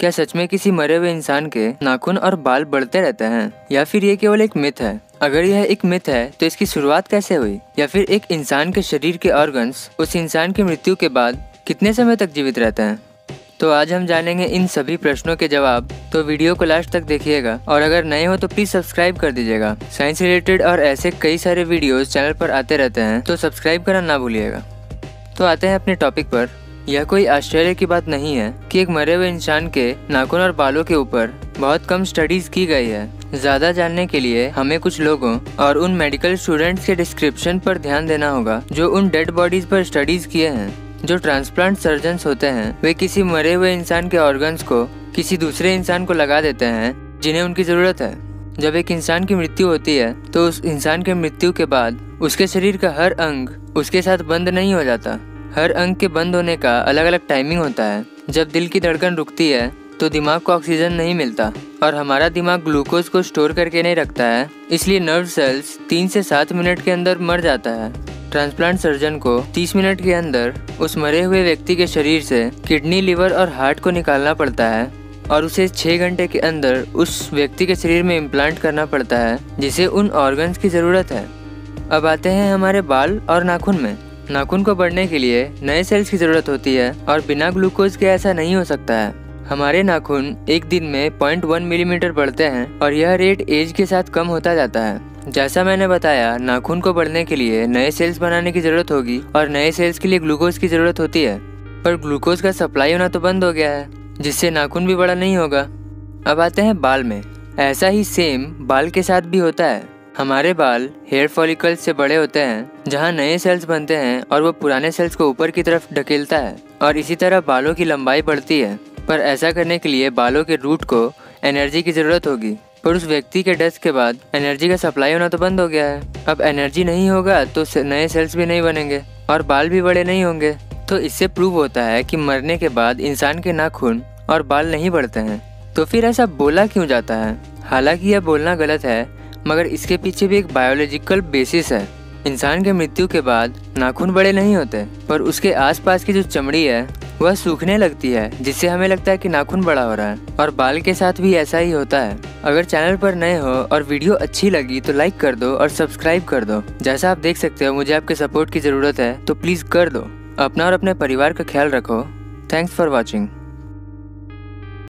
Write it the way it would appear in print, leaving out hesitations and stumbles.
क्या सच में किसी मरे हुए इंसान के नाखून और बाल बढ़ते रहते हैं, या फिर ये केवल एक मिथ है? अगर यह एक मिथ है तो इसकी शुरुआत कैसे हुई, या फिर एक इंसान के शरीर के ऑर्गन्स उस इंसान की मृत्यु के बाद कितने समय तक जीवित रहते हैं? तो आज हम जानेंगे इन सभी प्रश्नों के जवाब, तो वीडियो को लास्ट तक देखिएगा। और अगर नए हो तो प्लीज सब्सक्राइब कर दीजिएगा। साइंस रिलेटेड और ऐसे कई सारे वीडियोस चैनल पर आते रहते हैं, तो सब्सक्राइब करना ना भूलिएगा। तो आते हैं अपने टॉपिक पर। यह कोई आश्चर्य की बात नहीं है कि एक मरे हुए इंसान के नाखून और बालों के ऊपर बहुत कम स्टडीज की गई है। ज्यादा जानने के लिए हमें कुछ लोगों और उन मेडिकल स्टूडेंट्स के डिस्क्रिप्शन पर ध्यान देना होगा जो उन डेड बॉडीज पर स्टडीज किए हैं। जो ट्रांसप्लांट सर्जन्स होते हैं वे किसी मरे हुए इंसान के ऑर्गन्स को किसी दूसरे इंसान को लगा देते हैं जिन्हें उनकी जरूरत है। जब एक इंसान की मृत्यु होती है तो उस इंसान के मृत्यु के बाद उसके शरीर का हर अंग उसके साथ बंद नहीं हो जाता। हर अंग के बंद होने का अलग अलग टाइमिंग होता है। जब दिल की धड़कन रुकती है तो दिमाग को ऑक्सीजन नहीं मिलता और हमारा दिमाग ग्लूकोज को स्टोर करके नहीं रखता है, इसलिए नर्व सेल्स 3 से 7 मिनट के अंदर मर जाता है। ट्रांसप्लांट सर्जन को 30 मिनट के अंदर उस मरे हुए व्यक्ति के शरीर से किडनी, लिवर और हार्ट को निकालना पड़ता है और उसे 6 घंटे के अंदर उस व्यक्ति के शरीर में इम्प्लांट करना पड़ता है जिसे उन ऑर्गन्स की ज़रूरत है। अब आते हैं हमारे बाल और नाखून में। नाखून को बढ़ने के लिए नए सेल्स की ज़रूरत होती है और बिना ग्लूकोज के ऐसा नहीं हो सकता है। हमारे नाखून एक दिन में 0.1 मिलीमीटर बढ़ते हैं और यह रेट एज के साथ कम होता जाता है। जैसा मैंने बताया, नाखून को बढ़ने के लिए नए सेल्स बनाने की जरूरत होगी और नए सेल्स के लिए ग्लूकोज की जरूरत होती है, पर ग्लूकोज का सप्लाई होना तो बंद हो गया है, जिससे नाखून भी बड़ा नहीं होगा। अब आते हैं बाल में। ऐसा ही सेम बाल के साथ भी होता है। हमारे बाल हेयर फॉलिकल्स से बड़े होते हैं जहाँ नए सेल्स बनते हैं और वो पुराने सेल्स को ऊपर की तरफ ढकेलता है, और इसी तरह बालों की लंबाई बढ़ती है। पर ऐसा करने के लिए बालों के रूट को एनर्जी की जरूरत होगी, पर उस व्यक्ति के डेथ के बाद एनर्जी का सप्लाई होना तो बंद हो गया है। अब एनर्जी नहीं होगा तो नए सेल्स भी नहीं बनेंगे और बाल भी बड़े नहीं होंगे। तो इससे प्रूव होता है कि मरने के बाद इंसान के नाखून और बाल नहीं बढ़ते हैं। तो फिर ऐसा बोला क्यों जाता है? हालांकि यह बोलना गलत है, मगर इसके पीछे भी एक बायोलॉजिकल बेसिस है। इंसान के मृत्यु के बाद नाखून बड़े नहीं होते, पर उसके आसपास की जो चमड़ी है वह सूखने लगती है, जिससे हमें लगता है कि नाखून बड़ा हो रहा है। और बाल के साथ भी ऐसा ही होता है। अगर चैनल पर नए हो और वीडियो अच्छी लगी तो लाइक कर दो और सब्सक्राइब कर दो। जैसा आप देख सकते हो, मुझे आपके सपोर्ट की ज़रूरत है, तो प्लीज़ कर दो। अपना और अपने परिवार का ख्याल रखो। Thanks for watching.